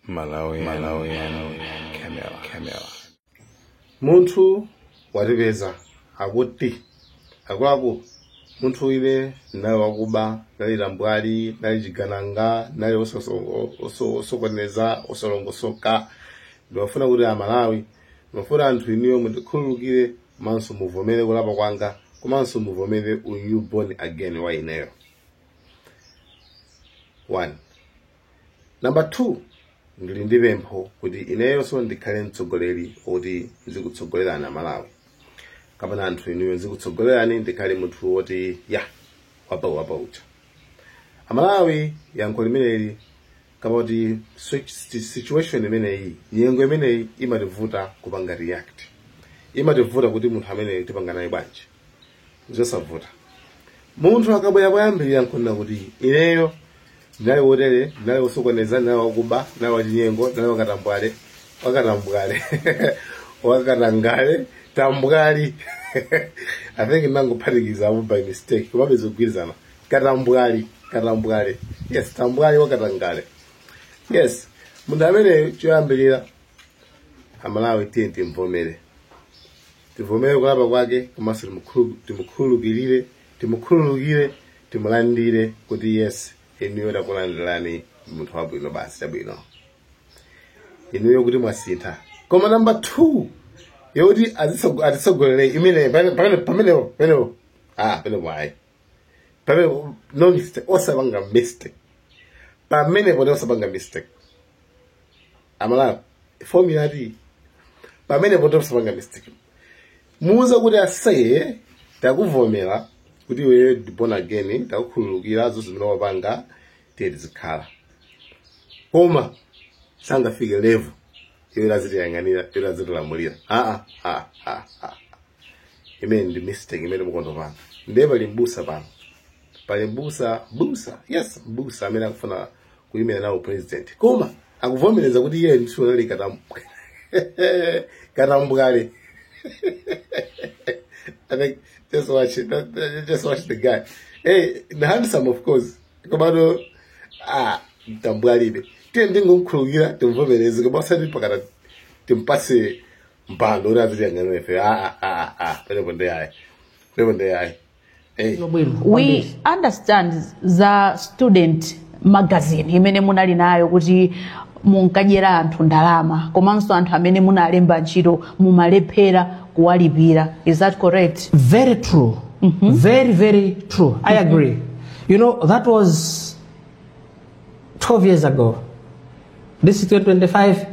Malawian Camera. Muntu watipeza akuti akwako munthu ile naye wakuba nali tambwali nali chigananga nali osokoneza osolongosoka ndifuna kuti Amalawi ndifuna anthu iniyo mundikhululukire manso muvomere kulapa kwanga komanso muvomere you born again wa ineyo. 1. Number 2, ndili ndi pempho kuti ineyo so ndikhale mtsogoleri oti ndikutsogolera ana Malawi kapena anthu iniyo ndikutsogolerani ndikhale munthu woti wapa ucha Amalawi yankho limeneli kapoti situation imeneyi nyengo imeneyi imativuta kupanga react, imativuta kuti munthu ameneyi tipanga naye bwanji zosavuta. Munthu akabwera kuyambirira nkhona kuti ineyo ndali wotere ndali osokoneza ndali wakuba ndali wachinyengo ndali wakatangale tambwali I think nangophatikiza apo by mistake kubabe zogwirizana katambwali yes tambwali wakatangale. Yes, munthu amene choyambirira Amalawi tiye tivomere kulapa kwake komanso timukhululukire timulandire kuti yes inuyo takulandirani munthu wabwino basi chabwino inuyo kuti mwasintha. Koma number 2 yoti atitsogolere imene pamenepo no mistake osapanga mistake pamenepo osapanga mistake Amalawi formula ti pamenepo osapanga mistake muuza kuti aseye takuvomera kuti wewe born again takukhululukira zonse zimene wapanga tizikhala koma sangafike level yola zitiyang'anira yola zitilamulira imene ndi mistake imene mukondo pano ndiye pali mbusa pano pali mbusa yes mbusa amene akufuna kuyimira nawo president koma akuvomereza kuti iye ndiso nali katambwale I think just watch the guy. Hey, the handsome of course. Komado tambwalibe. Ndingokhulukira timvomereze kuba sadi pakata timpase mpando ora ziyangana efe. Pele Hey. We understand the student magazine imene munali nayo kuti munkajera anthu ndalama komanso anthu amene munalemba ntchito mumalephera kuwalipira. Is that correct? Very true. Very true. I agree. You know, that was 12 years ago. This is 2025,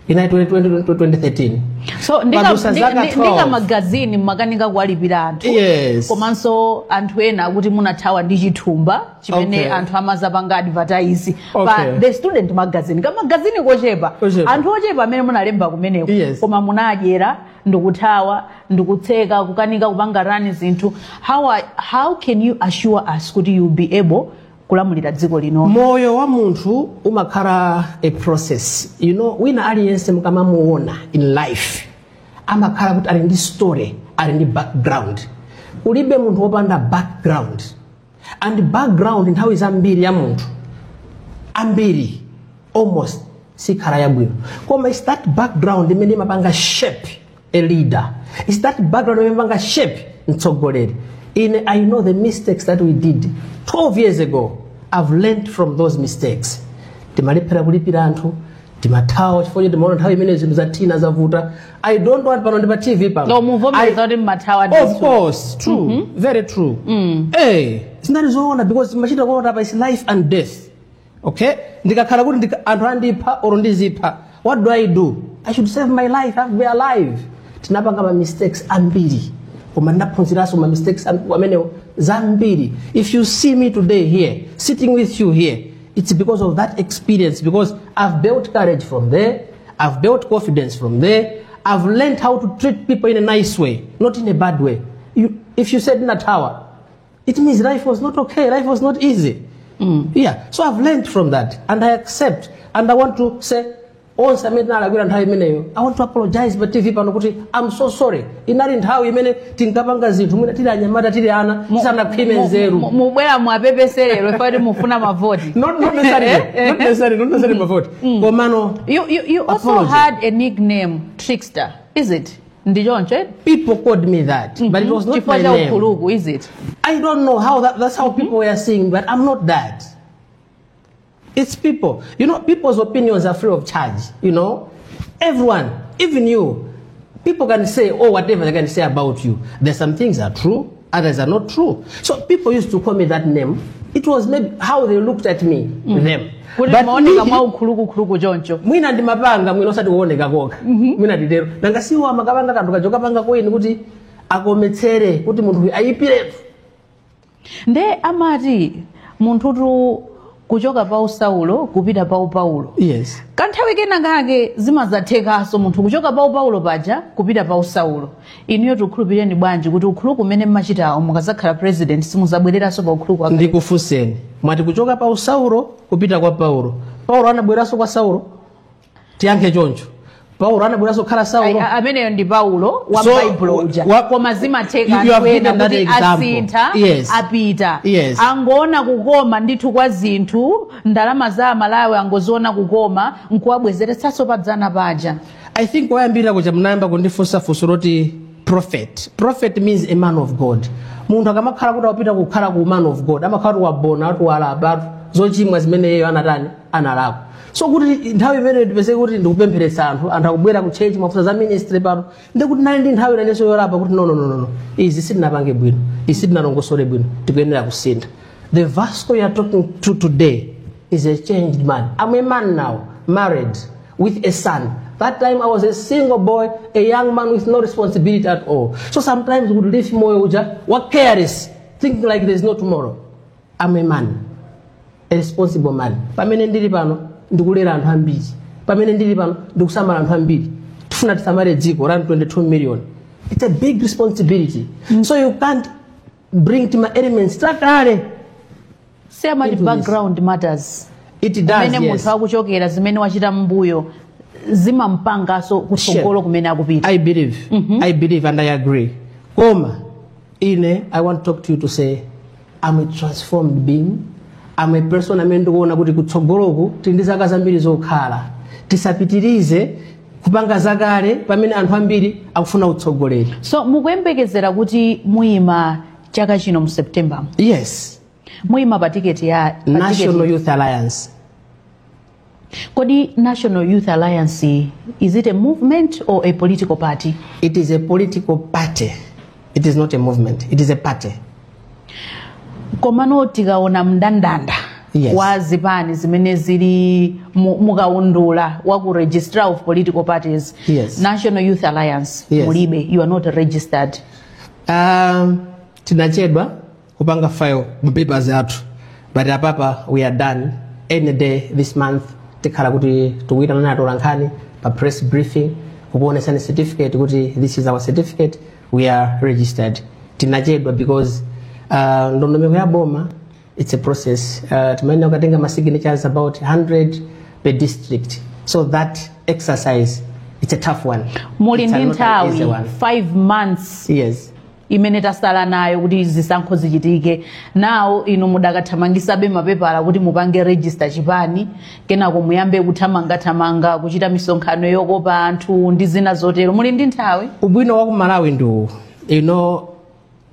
in 2013. So ndika magazini makanika kuwalipira anthu. Yes. Komanso anthu ena kuti munathawa ndi chithumba chimene anthu amazapanga advertise. But the student magazine magazini kochepa anthu ochepa amene munalemba kumeneko koma munadyera ndikuthawa ndikutseka kukanika kupanga run zinthu. How can you assure us kuti you be able kulamulira dziko lino? Moyo wa munthu umakhala a process. You know, wina aliyense mukamamuona in life amakhala kuti ali ndi story, ali ndi background. Ulibe munthu wopanda background. And background nthawi zambiri ya munthu ambiri almost sikhala yabwino. Koma is that background imene imapanga shape a leader. Is that background imene imapanga shape mtsogoleri. I know the mistakes that we did 12 years ago. I've learned from those mistakes. Timalephera kulipira anthu, timathawa chifukwa timaona nthawi imene zinthu zathina zavuta. I don't want pano ndi pa TV pano. No, muvomeza kuti mathawa ndiso. Of course, true. Very true. Hey, sinalizoona because machita kuona apa is life and death. Okay? Ndikakhala kuti anthu andipha or ndizipha. What do? I should save my life, have be alive. Tinapanga ma mistakes ambiri. Koma ndaphunziraso ma mistakes amene zambiri. If you see me today here, sitting with you here, it's because of that experience, because I've built courage from there, I've built confidence from there, I've learned how to treat people in a nice way, not in a bad way. If you said in a tower, it means life was not okay, life was not easy. Yeah, so I've learned from that, and I accept, and I want to say, onse amene tinalakwira nthawi imeneyo. I want to apologize pa TV pano kuti I'm so sorry. Inali nthawi imene tinkapanga zinthu mwina tili anyamata tili ana tisanakhwime nzeru. Mubwera mwapepeserero ifati mufuna mavoti. Not necessarily mavoti. Komano you also had a nickname, Trickster, is it? People called me that, but it was not my name. Is it? I don't know how that's how people were saying, but I'm not that. It's people. You know, people's opinions are free of charge. You know, everyone, even you, people can say, oh, whatever they can say about you. There's some things are true, others are not true. So people used to call me that name. It was maybe how they looked at me, them. But mwina ndi mapanga mwina osati kuoneka koka mwina nditero nanga siwa makapanga kantu kajoka panga kwini kuti akometsere kuti munthu ayipiretu nde amati munthutu kuchoka pa Saulo kupita pa Paulo. Yes. Kanthawi kena kake zimazathekaso munthu kuchoka pa Paulo paja kupita pa Saulo. Inuyo tukhulupireni bwanji kuti ukhulu kumene mmachitawo mukazakhala president simuzabwereranso pa ukhulu kwake. Ndikufunseni mwati kuchoka pa Saulo kupita kwa Paulo. Paulo anabweranso kwa Saulo? Tiyankhe choncho. Paulo anabweranso khala Saulo? Ameneyo ndi Paulo wa Bible uja. Koma zimatheka kwena kuti asintha apita. Yes. Angoona kukoma ndithu kwa zinthu ndalama za Amalawi angoziona kukoma nkuwabwezeretsanso padzana paja. I think wayambira kuja mnayamba kundifunsa funso loti prophet. Prophet means a man of God. Munthu akamakhala kuti apita kukhala ku man of God amakhala kuti wabona ati walaba zochimwa zimene yeyo anatani analako. So kuti nthawi imene ndipeze kuti ndikupempheretsa anthu akubwera ku church mafuta za ministry pano ndikuti nali ndi nthawi inanso yorapa kuti no izi sitinapange bwino izi sitinalongosole bwino tikuyenera kusintha. The Vasco you are talking to today is a changed man. I'm a man now, married with a son. That time I was a single boy, a young man with no responsibility at all. So sometimes we would live moyo uja what careless, thinking like there's no tomorrow. I'm a man, a responsible man. Pamene ndili pano ndikulera anthu ambiri. Pamene ndili pano ndikusamala anthu ambiri. Tifuna tisamale dziko around 22 million. It's a big responsibility. So you can't bring to my elements takale. Say much background matters. It does, yes. Munthu akuchokera zimene wachita mbuyo zimampangaso kutsogolo kumene akupita. I believe. I believe and I agree. Koma, I want to talk to you to say I'm a transformed being. I'm a person amene ndikuona kuti kutsogoloku tindi zaka zambiri zokhala. Tisapitirize kupanga zakale pamene anthu ambiri akufuna utsogoleri. So mukuyembekezera kuti muyima chaka chino mu September? Yes. Muyima pa ticket ya National Youth Alliance. Kodi National Youth Alliance, is it a movement or a political party? It is a political party. It is not a movement. It is a party. Komano tikaona mndandanda wa zipani zimene zili mukaundula wa ku registrar of political parties. Yes. National Youth Alliance, mulibe, you are not registered. Tinachedwa kupanga file papers athu, but apapa we are done. Any day this month tikhala kuti tuwita nana tolankhani pa press briefing kukuonesani certificate kuti this is our certificate, we are registered. Tinachedwa because ndondomeko ya boma, it's a process. Tumaina ukatenga signatures about 100 per district. So that exercise, it's a tough one. Muli ndi nthawi 5 months. Yes. Imene tasala nayo kuti zisankho zichitike. Now inu mudakathamangisa be mapepala kuti mupange register chipani kenako muyambe kuthamanga kuchita misonkhano yokopa anthu ndi zina zotero. Muli ndi nthawi? Ubwino wa ku Malawi ndo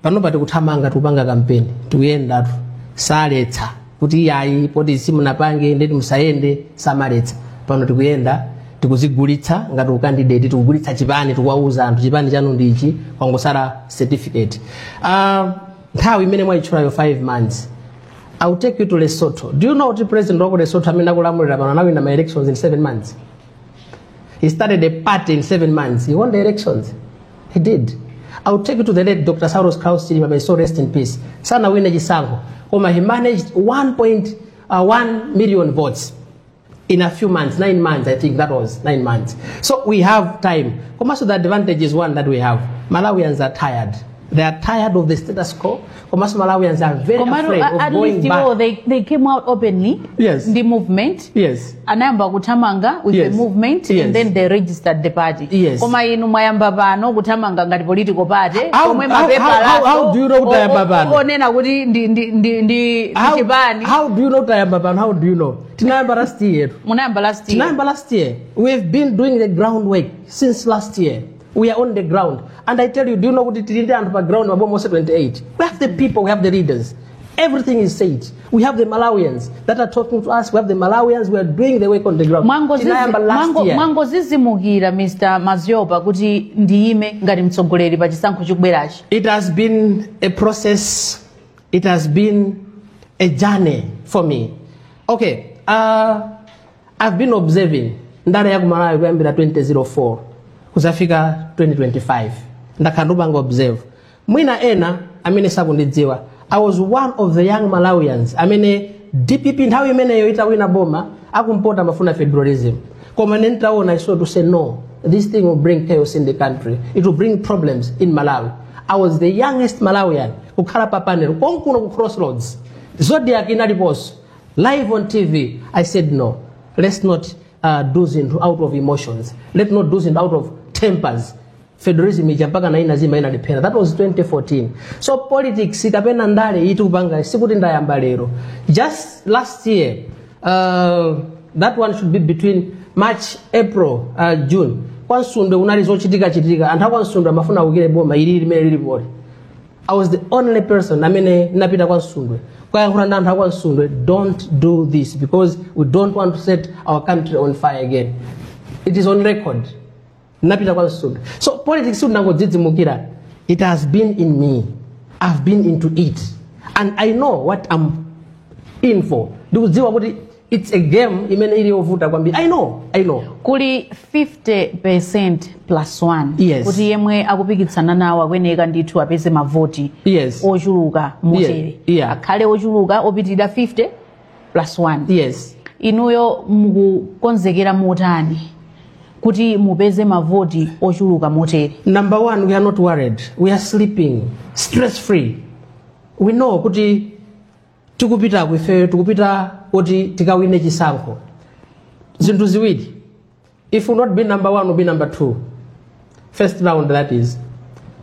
pano pati kuthamanga tupanga kampeni tuyenda tu saletsa kuti yayi poti simunapange ndeti musayende samaletsa pano tikuyenda tikuzigulitsa ngati ukandidate tikugulitsa chipani tukwauza anthu chipani chanu ndichi kwangosala certificate. Nthawi imene mwaichulayo 5 months. I'll take you to Lesotho. Do you know what President Roko Lesotho amene akulamulira pano now in the elections in 7 months? He started a party in 7 months. He won the elections. He did. I'll take you to the late Dr. Saulos Kraus Chilima, may so rest in peace. Sana wina chisango. He managed 1.1 million votes in a few months, 9 months, I think that was 9 months. So we have time. So the advantage is one that we have. Malawians are tired. They are tired of the status quo. Komanso Malawians are very afraid of going back. They came out openly. Yes. The movement. Yes. Anayamba kutamanga with the movement. Yes. And then they registered the party. Yes. Koma inu mayamba bano kutamanga ngati political party. How do you know Tayamba Bano? Onena kuti ndi chibani. How do you know Tayamba Bano? How do you know? Tinayamba last year. Munayamba last year. Tinayamba last year. We've been doing the groundwork since last year. We are on the ground. And I tell you, do you know what it is on the ground? Almost 28. We have the people, we have the leaders. Everything is said. We have the Malawians that are talking to us. We have the Malawians who are doing the work on the ground. Mango zizimukira Mr. Maziopa kuti ndiime ngati mtsogoleri pa chisankho chikubwerachi. It has been a process. It has been a journey for me. Okay. I've been observing ndale ya kumalawi kuyambira 2004 kuzafika 2025 ndakhandupanga observe mwina ena amene sakundidziwa. I was one of the young Malawians amene DPP nthawi imeneyo itawina boma akumpota mafuna federalism koma nentaona I saw to say no, this thing will bring chaos in the country, it will bring problems in Malawi. I was the youngest Malawian kukhala pa panel konkuno ku Crossroads Zodiac inaliposo live on TV. I said no, let's not do things out of emotions, let's not do things out of tempers. Federalism ijapaka na inazima ina dependa. That was 2014. So politics ikapena ndale itu kupanga sikuti ndayamba lero. Just last year, that one should be between March, April, June. Kwansunde unalizochitika chitika anthu kwansunde mafuna kukire boma ili limene lilipoti. I was the only person amene napita kwansunde. Kwa yankhula anthu kwansunde, don't do this because we don't want to set our country on fire again. It is on record. So politics it has been in me. I've been into it. And I know what I'm in for. It's a game. I know. Kuli 50% plus 1. Yes. Kuti yemwe akupikitsana nawo akweneka ndithu apeze mavoti. Yes. Ochuluka motere. Yeah. Akhale ochuluka opitirira 50 plus 1. Yes. Inuyo mukukonzekera motani kuti mupeze mavoti ochuluka motere. Number one, we are not worried. We are sleeping, stress free. We know kuti tikupita kwefe tikupita kuti tikawine chisankho. Zinthu ziwiri. If we not be number one, we'll be number two. First round, that is.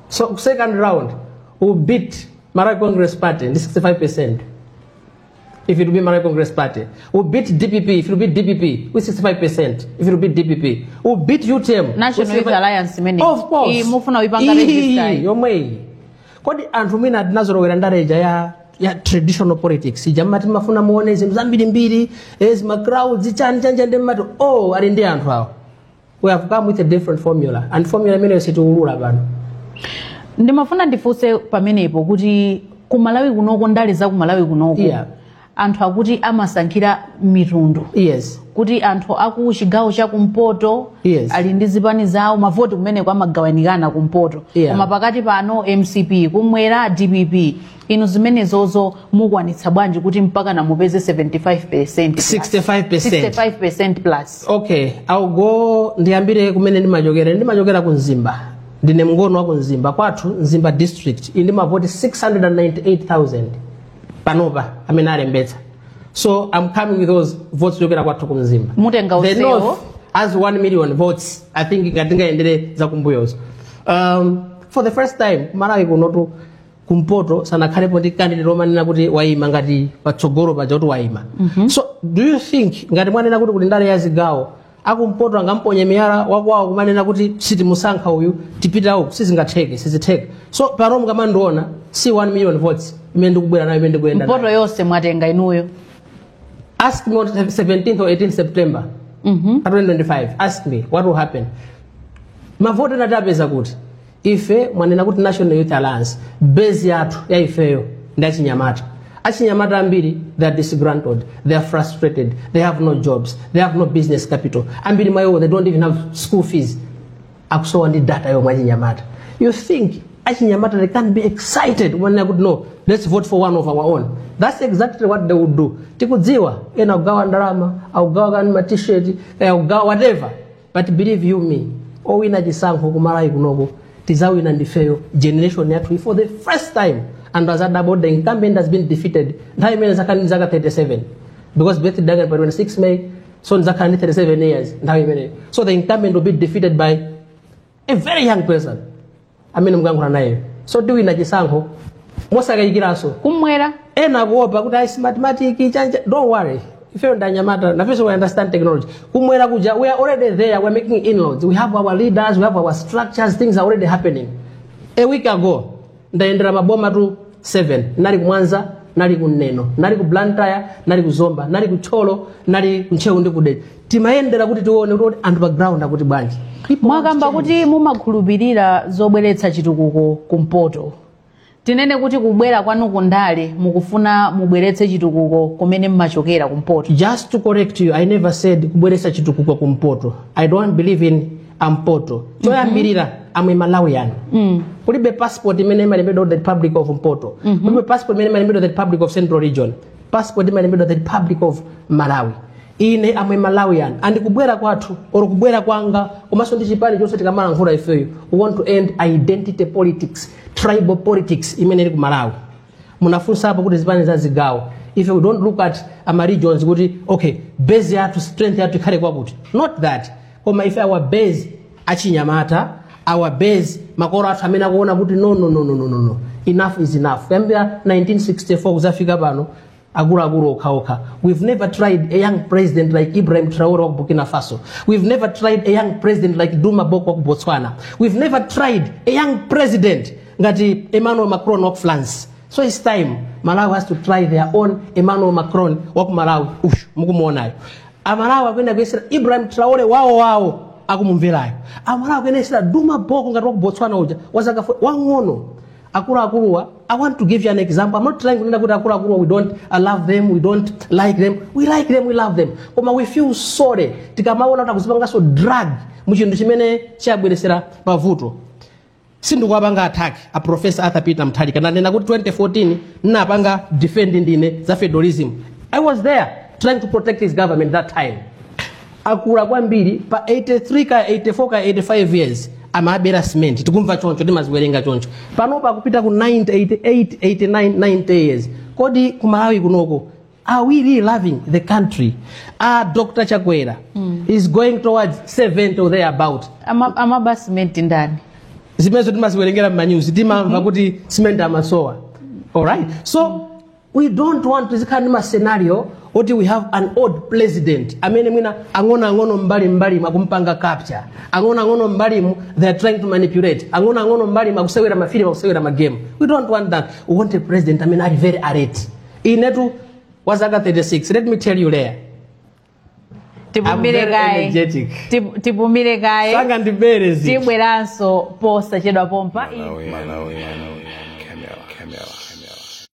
So second round, we'll beat Malawi Congress Party, 65%. If it will be Malawi Congress Party. We'll beat DPP, if it will be DPP, with 65%. If it will be DPP. We'll beat UTM. National Youth Alliance, many. Of course. Mufuna wipanga register. Yomwe. Kodi anthu mina tinazolowera ndareja ya traditional politics. Jamati mafuna muone zinthu zambiri mbiri, ma crowds chanja ndematu. Oh, ali ndi anthu awo. We have come with a different formula. And formula imene situulula pano. Ndimafuna ndifunse pamenepo kuti kumalawi kunoko ndale za kumalawi kunoko. Yeah. Anthu akuti amasankhira mitundu. Yes. Kuti anthu aku chigawo cha kumpoto. Yes. Ali ndi zipani zawo mavoti kumene kwa magawanikana kumpoto. Yeah. Koma pakati pano MCP kumwera DPP. Inu zimenezozo mukwanitsa bwanji kuti mpaka na mupeze 75%. 65% plus. Okay, I'll go ndiyambire kumene ndimachokera ku Nzimba. Ndine mngono wa ku Nzimba kwathu Nzimba district ili mavoti 698,000. Panopa amene alembetsa. So I'm coming with those votes looking at kwathu ku Nzimba. Mutenga the useo North has 1 million votes. I think ngatingaendere za kumbuyozo. For the first time Malawi kunotu kumpoto sana khalepo ndi candidate omanena kuti waima ngati patsogolo paja kuti waima. So do you think ngati mwanena kuti kuti ndale ya zigawo akumpoto angamponye miyala wakwawo kumanena kuti siti musankha uyu tipita uku sizitheke. So pano mukamandiona si 1 million votes imene ndikubwera nayo imene ndikuyenda mpoto yonse mwatenga inuyo. Ask me on 17th or 18th September 2025. Ask me what will happen. Mavote natapeza kuti ife mwanena kuti National Youth Alliance base yathu ya ifeyo ndi achinyamata ambiri, they are disgruntled, they are frustrated, they have no jobs, they have no business capital, ambiri mayo they don't even have school fees. Akusowa ndi data yo mwachinyamata. You think achinyamata they can't be excited when they could know let's vote for one of our own? That's exactly what they would do. Tikudziwa ena ugawa ndalama au ugawa kani ma t-shirt ugawa whatever, but believe you me owina chisankho kumalawi kunoko tizawina ndifeyo generation yathu for the first time and as about the incumbent has been defeated nthawi imene zaka 37 because birthday dagger by 26 May so zaka 37 years nthawi imene so the incumbent will be defeated by a very young person amene mukangula naye so tiwina chisankho mosakayikiranso kumwera ena kuopa kuti ayi mathematics chanja don't worry if you ndanyamata na first we understand technology kumwera kuja we are already there, we are making inroads, we have our leaders, we have our structures, things are already happening. A week ago ndaendera maboma tu 7 nali kumwanza nali kuneno nali ku Blantyre nali kuzomba nali kucholo nali kunchewu ndi kudeti timayendera kuti tione kuti underground akuti bwanji mwakamba kuti mumakhulupirira zobweretsa chitukuko kumpoto tinene kuti kubwera kwanu kundale mukufuna mubweretse chitukuko kumene mmachokera kumpoto. Just to correct you, I never said kubweretsa chitukuko kumpoto. I don't believe in ampoto. Choyambirira amwe Malawian. Kulibe passport imene imalembedwa the Republic of Mpoto. Kulibe passport imene imalembedwa the Republic of Central Region. Passport imalembedwa the Republic of Malawi. Ine amwe Malawian and kubwera kwathu or kubwera kwanga komanso ndi chipani chonse tikamala nkhula ifeyo we want to end identity politics, tribal politics imene ili ku Malawi. Munafunsa hapo kuti zipani za zigawo if we don't look at ama regions kuti okay base yathu strength yathu ikhale kwakuti not that koma if our base achinyamata our base makolo athu amene akuona kuti no enough is enough kuyambira 1964 kuzafika pano akulu okhaokha. We've never tried a young president like Ibrahim Traore of Burkina Faso. We've never tried a young president like Duma Boko of Botswana. We've never tried a young president ngati Emmanuel Macron of France. So it's time Malawi has to try their own Emmanuel Macron of Malawi. Mukumuonayo Amalawi akwenda kuyesera Ibrahim Traore wao akumumverayo. Amalawi kuyesera Duma Boko ngati wa Botswana uja wazaka wang'ono. Akuluwa, I want to give you an example. I'm not trying to say that Akuluwa, we don't love them, we don't like them. We like them, we love them. Koma we feel sorry. Tikamaona takuzipanga so drag muchindu chimene chabweresera pavuto. Sindu kwabanga attack a Professor Arthur Peter Mutharika nanena kuti 2014 napanga defending ndine za federalism. I was there trying to protect his government that time. Akula kwambiri pa 83 ka 84 ka 85 years. Amabera cement tikumva choncho timaziwerenga choncho panopa kupita ku 90 88 89 90 years kodi kumalawi kunoko are we really loving the country? Dr. Chakwera is going towards 70 or thereabout. Amaba cement ndani zimezo timaziwerengera mu news timamva kuti cement amasowa. All right, so we don't want to kind of scenario oti we have an old president amene mwina ang'ono mbali makumpanga capture ang'ono mbali they are trying to manipulate ang'ono mbali makusewera mafili makusewera magame. We don't want that. We want a president I mean are very alert inetu wazaka 36. Let me tell you there tipumire kai sanga ndiberezi tibweranso posa chedwa pompa Malawi.